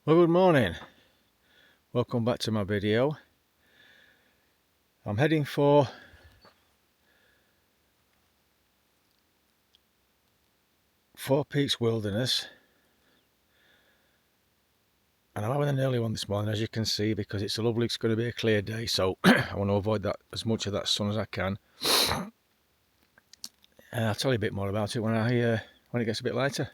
Well, good morning. Welcome back to my video. I'm heading for Four Peaks Wilderness, and I'm having an early one this morning, as you can see, because it's going to be a clear day, so I want to avoid that as much of that sun as I can. I'll tell you a bit more about it when it gets a bit lighter.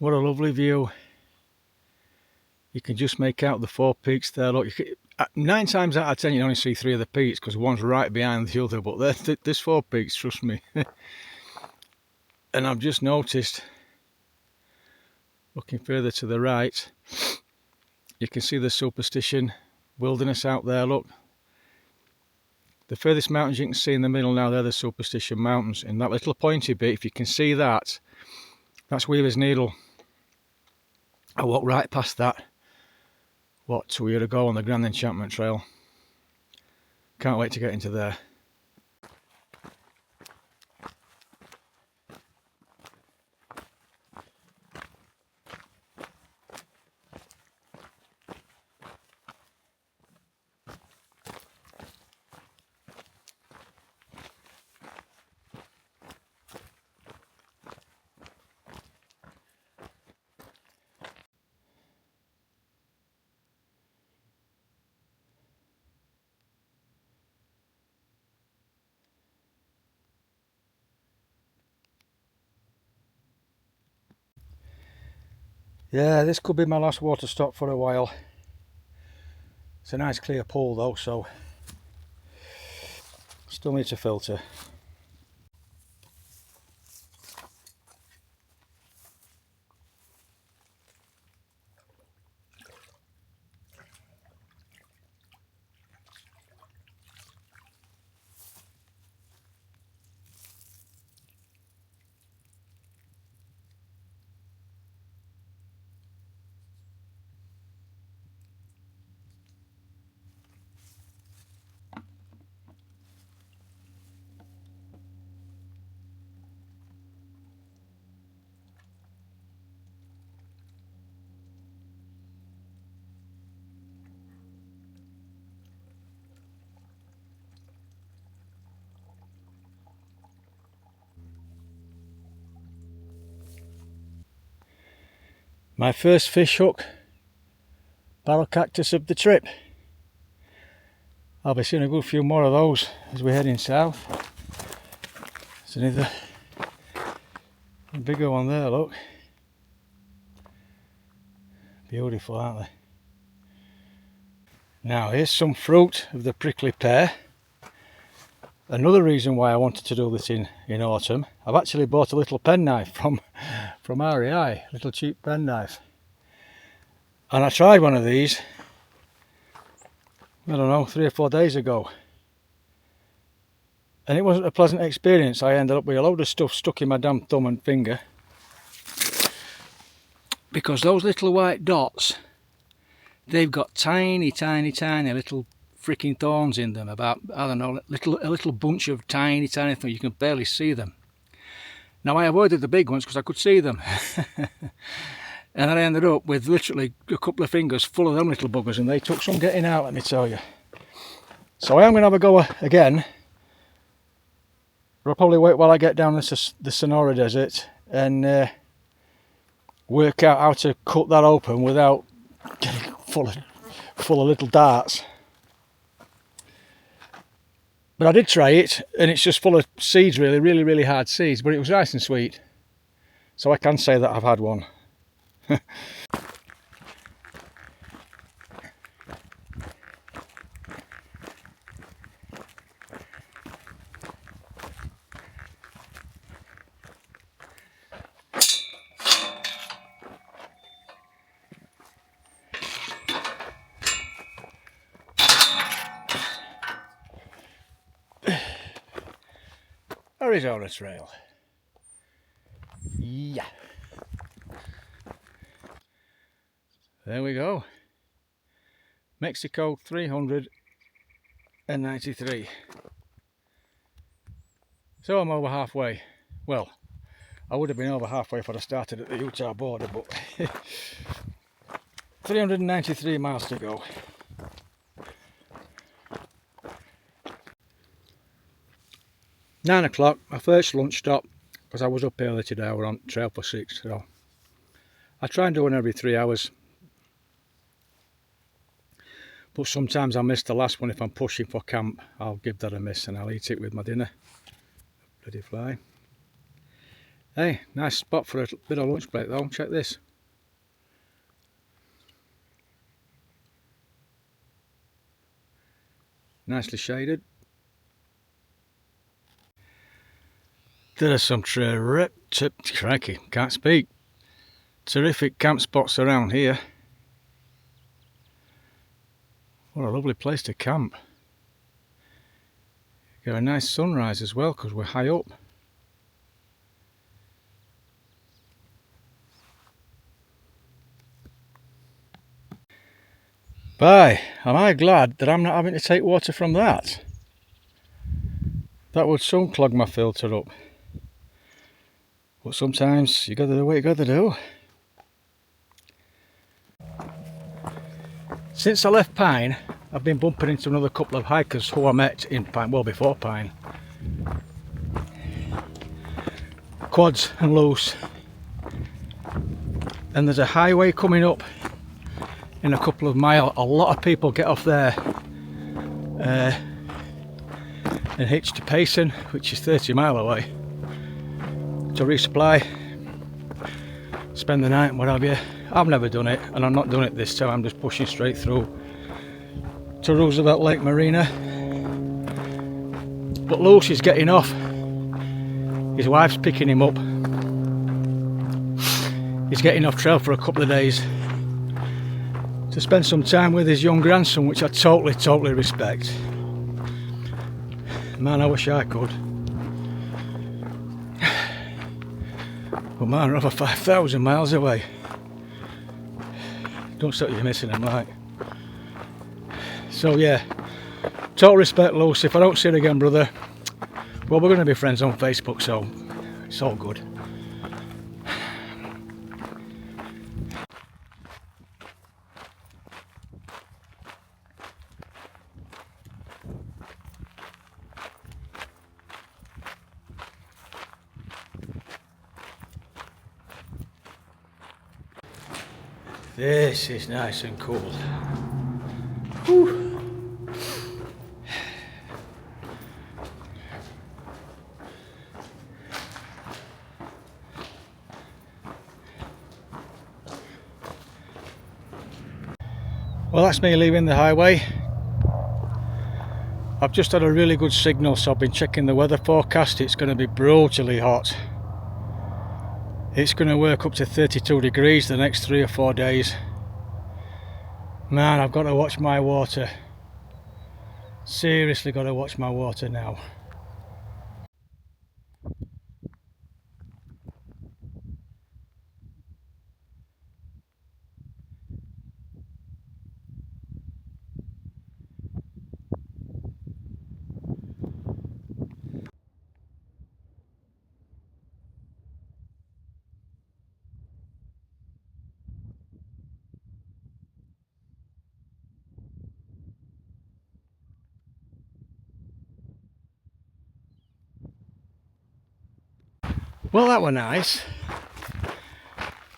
What a lovely view. You can just make out the four peaks there. Look, 9 times out of 10 you only see 3 of the peaks because one's right behind the other, but there's 4 peaks, trust me. And I've just noticed, looking further to the right, you can see the Superstition Wilderness out there. Look, the furthest mountains you can see in the middle now, they're the Superstition Mountains. In that little pointy bit, if you can see that, that's Weaver's Needle. I walked right past that, 2 years ago on the Grand Enchantment Trail. Can't wait to get into there. Yeah, this could be my last water stop for a while. It's a nice clear pool though, so still need to filter. My first fish hook, barrel cactus of the trip. I'll be seeing a good few more of those as we're heading south. There's another bigger one there, look. Beautiful, aren't they? Now here's some fruit of the prickly pear. Another reason why I wanted to do this in autumn, I've actually bought a little penknife from REI, a little cheap penknife. And I tried one of these, I don't know, 3 or 4 days ago. And it wasn't a pleasant experience. I ended up with a load of stuff stuck in my damn thumb and finger. Because those little white dots, they've got tiny, tiny, tiny little freaking thorns in them. About, I don't know, a little bunch of tiny, tiny things. You can barely see them. Now I avoided the big ones because I could see them. And I ended up with literally a couple of fingers full of them little buggers, and they took some getting out, let me tell you. So I am going to have a go again. I'll probably wait while I get down the Sonora Desert and work out how to cut that open without getting full of little darts. But I did try it, and it's just full of seeds, really, really, really hard seeds, but it was nice and sweet. So I can say that I've had one. ArizonaTrail. Yeah. There we go. Mexico 393. So I'm over halfway. Well, I would have been over halfway if I'd have started at the Utah border, but 393 miles to go. £9 my first lunch stop, because I was up early today. I was on trail for 6, so I try and do one every 3 hours, but sometimes I miss the last one. If I'm pushing for camp, I'll give that a miss and I'll eat it with my dinner. Bloody fly. Hey, nice spot for a bit of lunch break though. Check this. Nicely shaded. There are some crikey, can't speak. Terrific camp spots around here. What a lovely place to camp. Get a nice sunrise as well because we're high up. Bye, am I glad that I'm not having to take water from that. That would soon clog my filter up. But sometimes you gotta do what you gotta do. Since I left Pine, I've been bumping into another couple of hikers who I met in Pine, well before Pine. Quads and loose. And there's a highway coming up in a couple of miles. A lot of people get off there and hitch to Payson, which is 30 miles away, to resupply, spend the night, what have you. I've never done it, and I'm not doing it this time. I'm just pushing straight through to Roosevelt Lake Marina. But Luce is getting off. His wife's picking him up. He's getting off trail for a couple of days to spend some time with his young grandson, which I totally respect. Man, I wish I could. But man, we're over 5,000 miles away. Don't stop you missing them, like. So yeah, total respect, Luce. If I don't see you again, brother, well, we're going to be friends on Facebook, so it's all good. This is nice and cool. Whew. Well, that's me leaving the highway. I've just had a really good signal, so I've been checking the weather forecast. It's going to be brutally hot. It's going to work up to 32 degrees the next 3 or 4 days. Man, I've got to watch my water. Seriously got to watch my water now. Well, that were nice.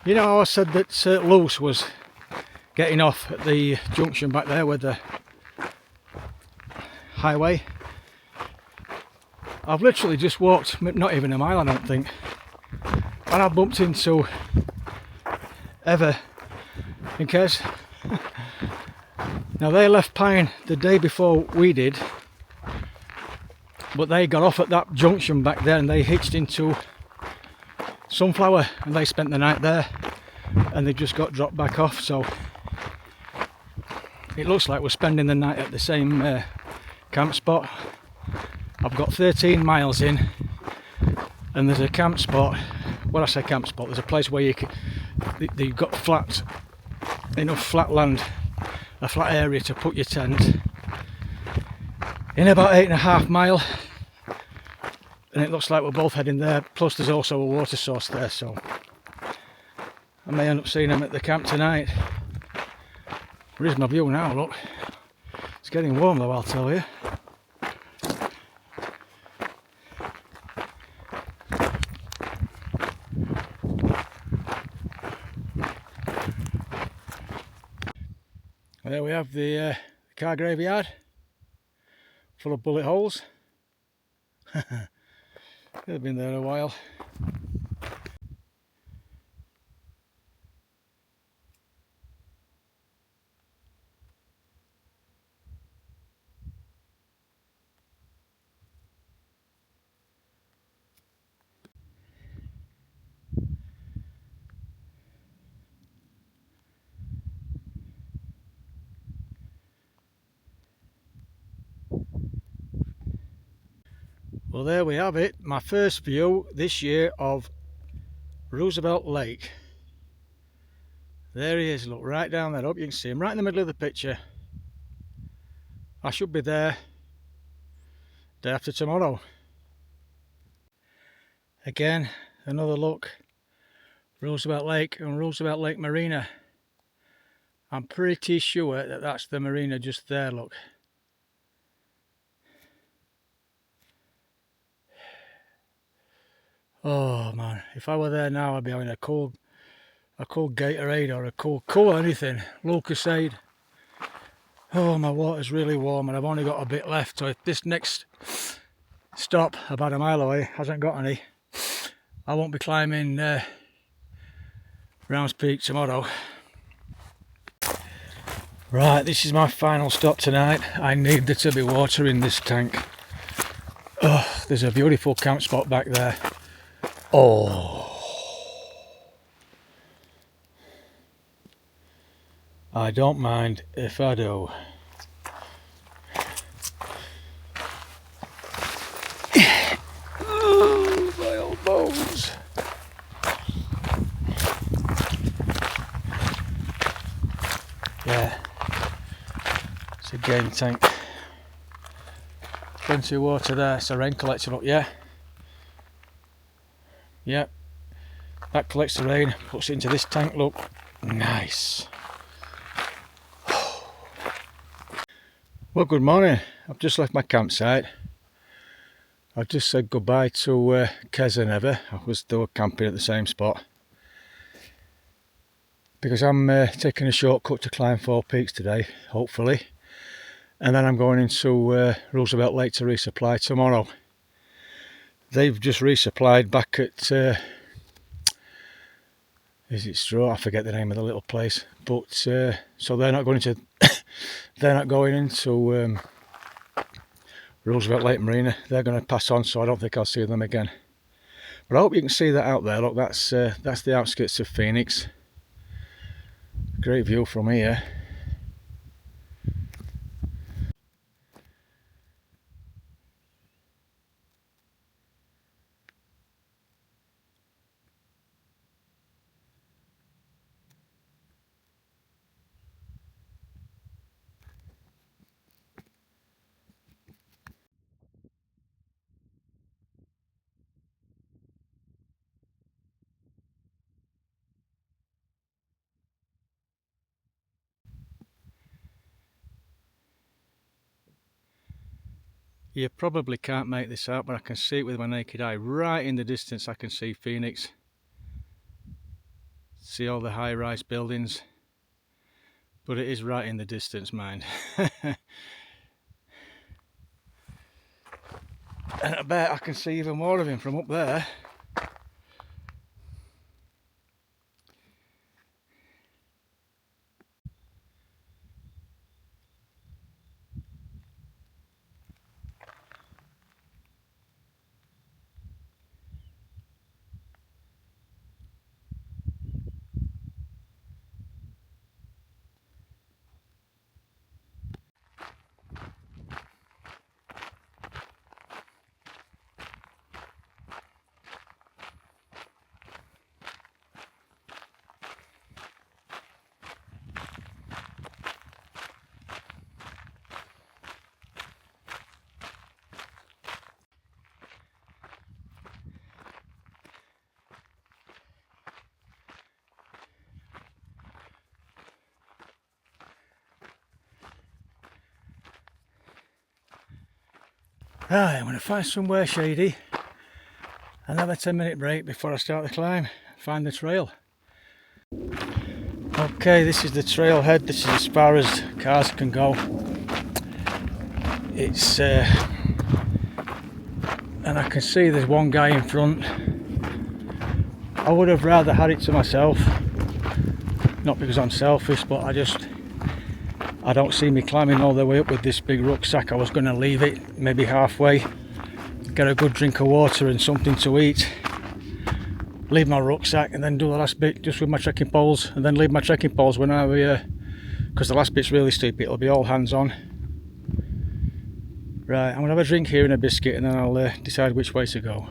You know how I said that Luce was getting off at the junction back there with the highway? I've literally just walked, not even a mile I don't think, and I bumped into Ever in case. Now they left Pine the day before we did, but they got off at that junction back there and they hitched into Sunflower and they spent the night there and they just got dropped back off. So it looks like we're spending the night at the same camp spot. I've got 13 miles in and there's a camp spot. Well, I say camp spot, there's a place where you can, you've got enough flat land, a flat area to put your tent in about 8.5 miles, and it looks like we're both heading there. Plus there's also a water source there, so I may end up seeing them at the camp tonight. Here's my view now, look. It's getting warm though, I'll tell you. There we have the car graveyard full of bullet holes. They've been there a while. Well, there we have it, my first view this year of Roosevelt Lake. There he is, look, right down there. Up, you can see him right in the middle of the picture. I should be there day after tomorrow. Again, another look. Roosevelt Lake and Roosevelt Lake Marina. I'm pretty sure that that's the marina just there, look. Oh man, if I were there now I'd be having a cold Gatorade or a cool anything, Lucasade. Oh, my water's really warm and I've only got a bit left, so if this next stop about a mile away hasn't got any, I won't be climbing Rounds Peak tomorrow. Right, this is my final stop tonight. I need there to be water in this tank. Oh, there's a beautiful camp spot back there. Oh, I don't mind if I do. Oh, my old bones. Yeah, it's a game tank. Plenty of water there. It's a rain collector up, yeah. Yep, that collects the rain, puts it into this tank, look, nice. Well, good morning. I've just left my campsite. I've just said goodbye to Kez and Eva. I was still camping at the same spot because I'm taking a shortcut to climb 4 peaks today, hopefully, and then I'm going into Roosevelt Lake to resupply tomorrow. They've just resupplied back at is it Straw? I forget the name of the little place, but so they're not going into Roosevelt Lake Marina. They're going to pass on, so I don't think I'll see them again. But I hope you can see that out there. Look, that's the outskirts of Phoenix. Great view from here. You probably can't make this out, but I can see it with my naked eye. Right in the distance I can see Phoenix. See all the high-rise buildings. But it is right in the distance, mind. And I bet I can see even more of him from up there. Right, I'm going to find somewhere shady. Another 10-minute break before I start the climb. Find the trail. Okay, this is the trailhead. This is as far as cars can go. It's and I can see there's one guy in front. I would have rather had it to myself, not because I'm selfish, but I don't see me climbing all the way up with this big rucksack. I was going to leave it maybe halfway, get a good drink of water and something to eat, leave my rucksack and then do the last bit just with my trekking poles, and then leave my trekking poles when because the last bit's really steep, it'll be all hands on. Right, I'm going to have a drink here and a biscuit and then I'll decide which way to go.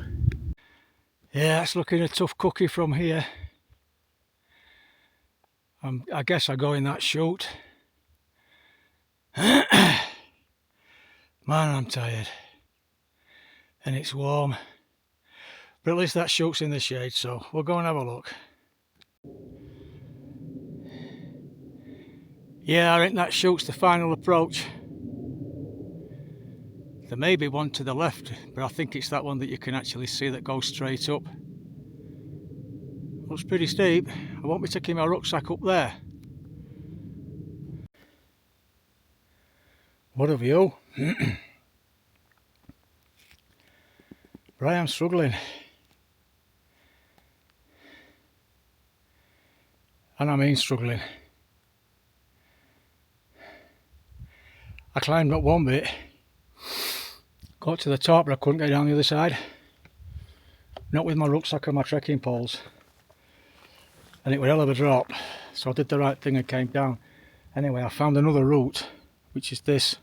Yeah, it's looking a tough cookie from here. I guess I go in that chute. Man, I'm tired. And it's warm. But at least that chute's in the shade, so we'll go and have a look. Yeah, I think that chute's the final approach. There may be one to the left, but I think it's that one that you can actually see that goes straight up. Looks pretty steep. I won't be taking my rucksack up there. What a view. But I am struggling. And I mean struggling. I climbed up one bit, got to the top, but I couldn't get down the other side. Not with my rucksack and my trekking poles. And it was a hell of a drop, so I did the right thing and came down. Anyway, I found another route, which is this.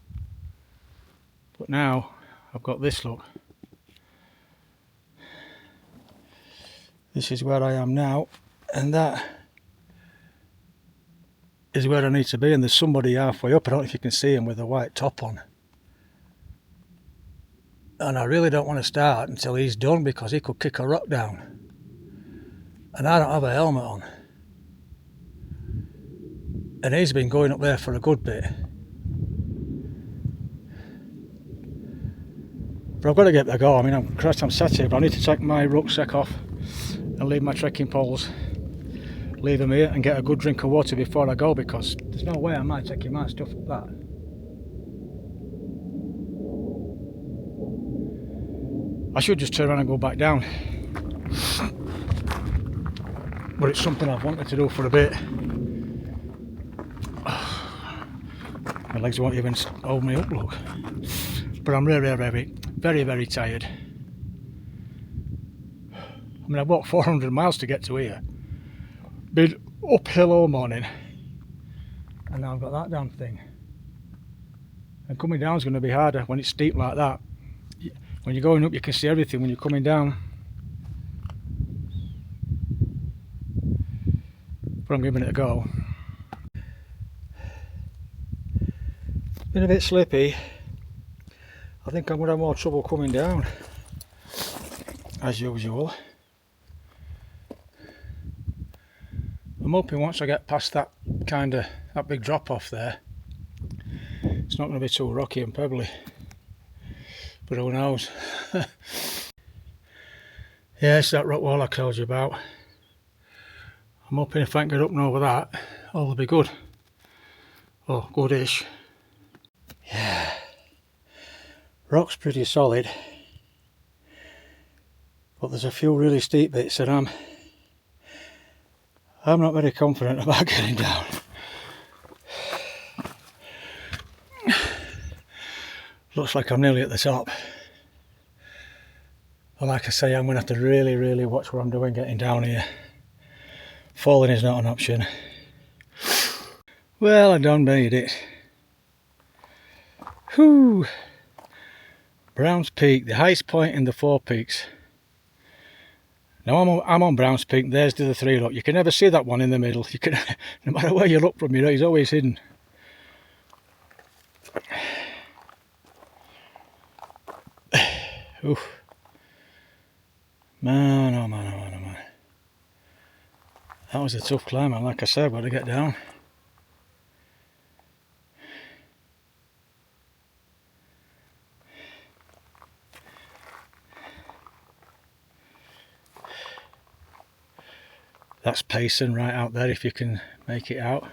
But now I've got this, look. This is where I am now, and that is where I need to be, and there's somebody halfway up. I don't know if you can see him with a white top on. And I really don't want to start until he's done, because he could kick a rock down. And I don't have a helmet on. And he's been going up there for a good bit. But I've got to get the go. I mean, I'm sat here, but I need to take my rucksack off and leave my trekking poles. Leave them here and get a good drink of water before I go, because there's no way I might take my stuff up that. I should just turn around and go back down. But it's something I've wanted to do for a bit. My legs won't even hold me up, look. But I'm very, very tired. I mean, I've walked 400 miles to get to here. Been uphill all morning. And now I've got that damn thing. And coming down is going to be harder when it's steep like that. When you're going up, you can see everything. When you're coming down, but I'm giving it a go. It's been a bit slippy. I think I'm going to have more trouble coming down, as usual. I'm hoping once I get past that big drop off there, it's not going to be too rocky and pebbly. But who knows? Yeah, it's that rock wall I told you about. I'm hoping if I can get up and over that, all will be good. Oh, goodish. Yeah. Rock's pretty solid. But there's a few really steep bits that I'm not very confident about getting down. Looks like I'm nearly at the top. But like I say, I'm going to have to really, really watch what I'm doing getting down here. Falling is not an option. Well, I done made it. Whew. Brown's Peak, the highest point in the Four Peaks. Now I'm on Brown's Peak, there's the other three, look. You can never see that one in the middle. You can, no matter where you look from, you know, he's always hidden. Oof. Man, oh man, oh man, oh man. That was a tough climb, and like I said, I've got to get down. That's Payson right out there, if you can make it out.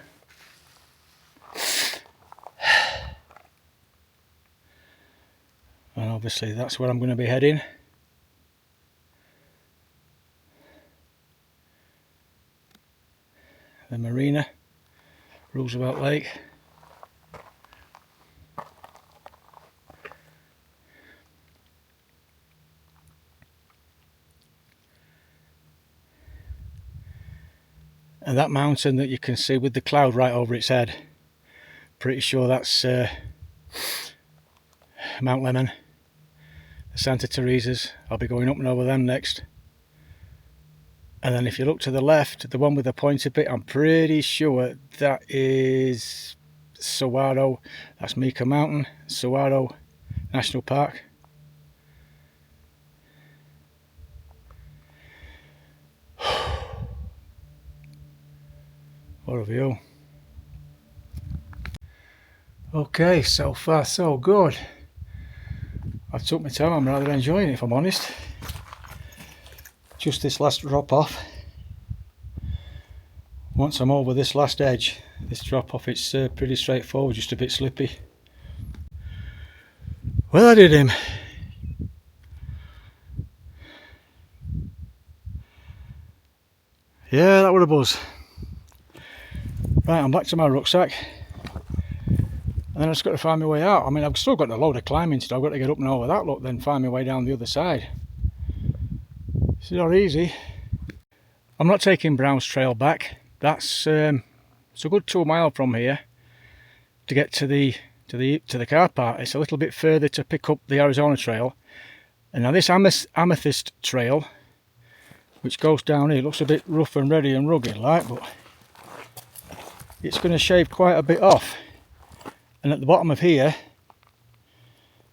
And obviously that's where I'm going to be heading. The marina, Roosevelt Lake. And that mountain that you can see with the cloud right over its head, pretty sure that's Mount Lemon, the Santa Teresa's. I'll be going up and over them next. And then if you look to the left, the one with the pointed bit, I'm pretty sure that is Saguaro. That's Mika Mountain, Saguaro National Park. What a view. Okay, so far so good. I've took my time, I'm rather enjoying it if I'm honest. Just this last drop off. Once I'm over this last edge, this drop off, it's pretty straightforward, just a bit slippy. Well, I did him. Yeah, that was a buzz. Right, I'm back to my rucksack. And then I've just got to find my way out. I mean, I've still got a load of climbing to do. I've got to get up and over that, look, then find my way down the other side. It's not easy. I'm not taking Brown's Trail back. That's it's a good 2 miles from here to get to the car park. It's a little bit further to pick up the ArizonaTrail. And now this Amethyst Trail, which goes down here, looks a bit rough and ready and rugged like, but it's going to shave quite a bit off. And at the bottom of here,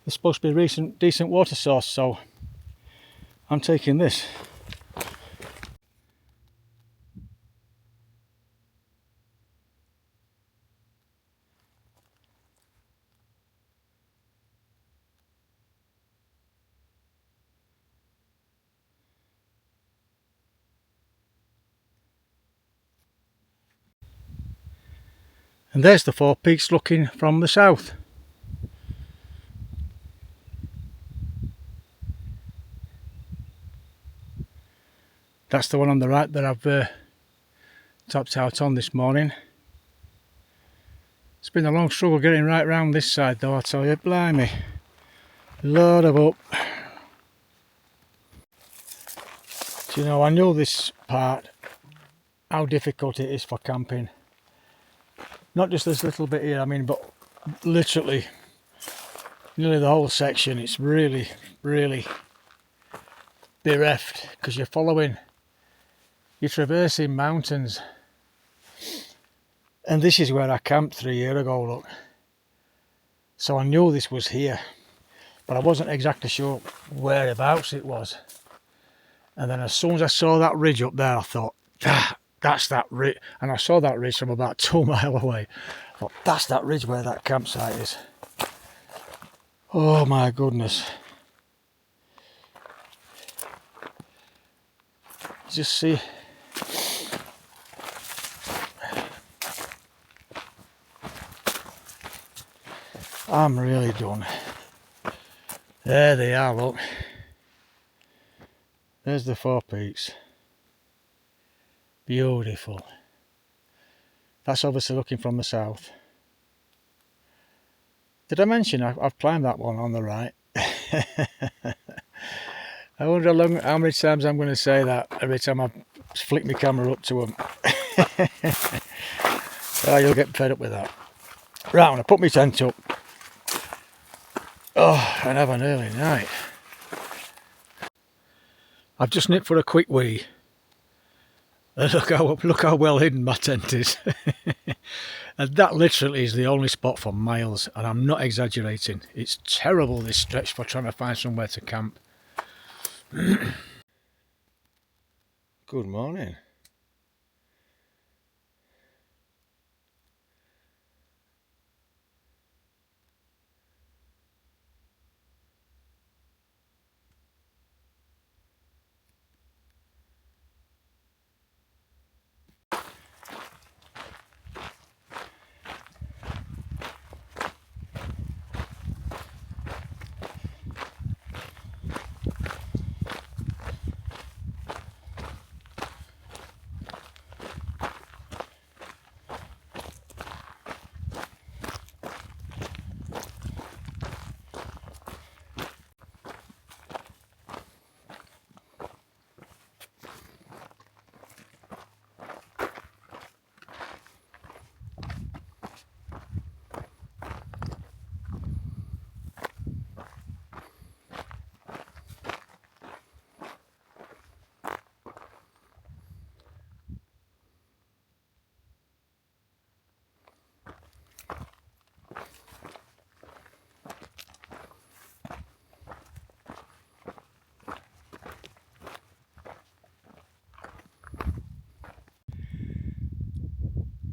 there's supposed to be a decent water source, so I'm taking this. And there's the Four Peaks looking from the south. That's the one on the right that I've topped out on this morning. It's been a long struggle getting right round this side though, I'll tell you, blimey. Load of up. Do you know, I know this part, how difficult it is for camping. Not just this little bit here, I mean, but literally nearly the whole section. It's really, really bereft because you're traversing mountains. And this is where I camped 3 years ago, look. So I knew this was here, but I wasn't exactly sure whereabouts it was. And then as soon as I saw that ridge up there, I thought, that's that ridge. And I saw that ridge from about 2 miles away. I thought, that's that ridge where that campsite is. Oh my goodness. Just see. I'm really done. There they are, look. There's the Four Peaks. Beautiful. That's obviously looking from the south. Did I mention I've climbed that one on the right? I wonder how many times I'm going to say that every time I flick my camera up to them. Oh, you'll get fed up with that. Right, I'm going to put my tent up. Oh, and have an early night. I've just nipped for a quick wee. Look how well hidden my tent is. And that literally is the only spot for miles, and I'm not exaggerating. It's terrible, this stretch, for trying to find somewhere to camp. Good morning.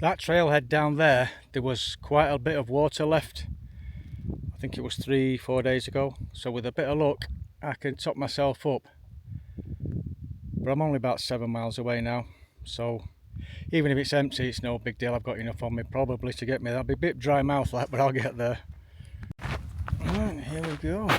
That trailhead down there, there was quite a bit of water left. I think it was 3-4 days ago. So with a bit of luck, I can top myself up. But I'm only about 7 miles away now. So even if it's empty, it's no big deal. I've got enough on me probably to get me. That'll be a bit dry mouth like, but I'll get there. Right, here we go.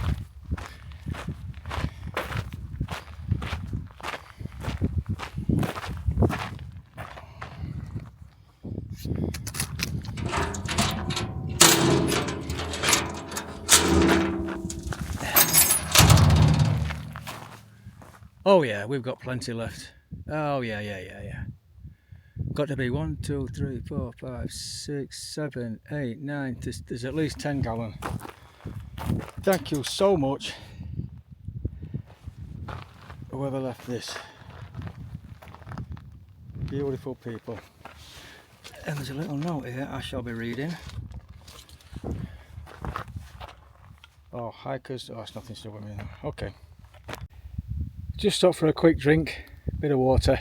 Oh yeah, we've got plenty left. Oh yeah. Got to be 1, 2, 3, 4, 5, 6, 7, 8, 9. There's at least 10 gallon. Thank you so much, whoever left this. Beautiful people. And there's a little note here I shall be reading. Oh, hikers. Oh, it's nothing to do with me now. Okay. Just stopped for a quick drink, bit of water.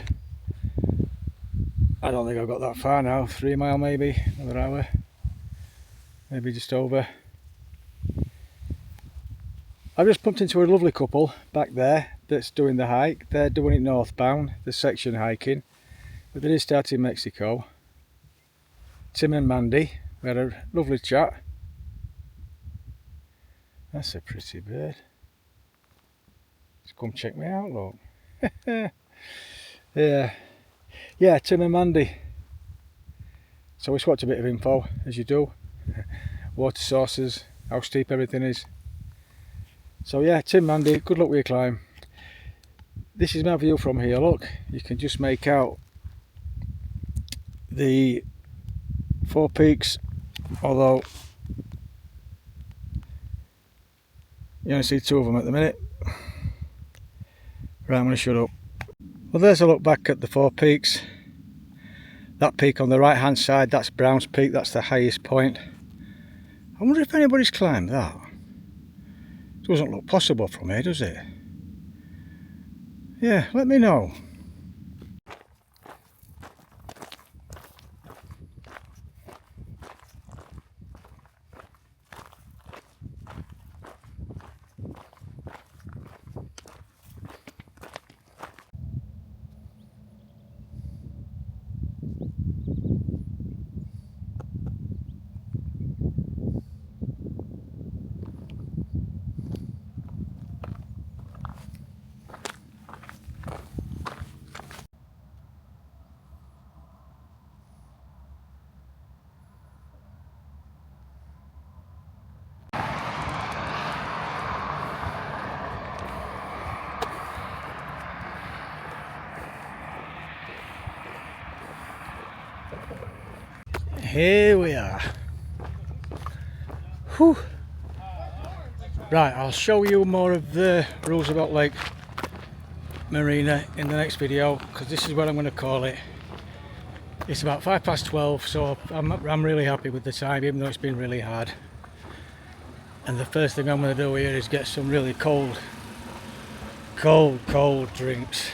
I don't think I've got that far now, 3 mile maybe, another hour, maybe just over. I've just bumped into a lovely couple back there that's doing the hike. They're doing it northbound, the section hiking, but they did start in Mexico. Tim and Mandy, we had a lovely chat. That's a pretty bird. Just come check me out, look. Yeah, Tim and Mandy. So we swapped a bit of info, as you do. Water sources, how steep everything is. So yeah, Tim, Mandy, good luck with your climb. This is my view from here, look. You can just make out the 4 peaks, although you only see 2 of them at the minute. Right, I'm going to shut up. Well, there's a look back at the 4 peaks. That peak on the right hand side, that's Brown's Peak, that's the highest point. I wonder if anybody's climbed that. It doesn't look possible from here, does it? Yeah, let me know. Here we are. Whew. Right, I'll show you more of the Roosevelt Lake Marina in the next video, because this is what I'm going to call it. It's about 12:05, so I'm really happy with the time, even though it's been really hard. And the first thing I'm going to do here is get some really cold drinks.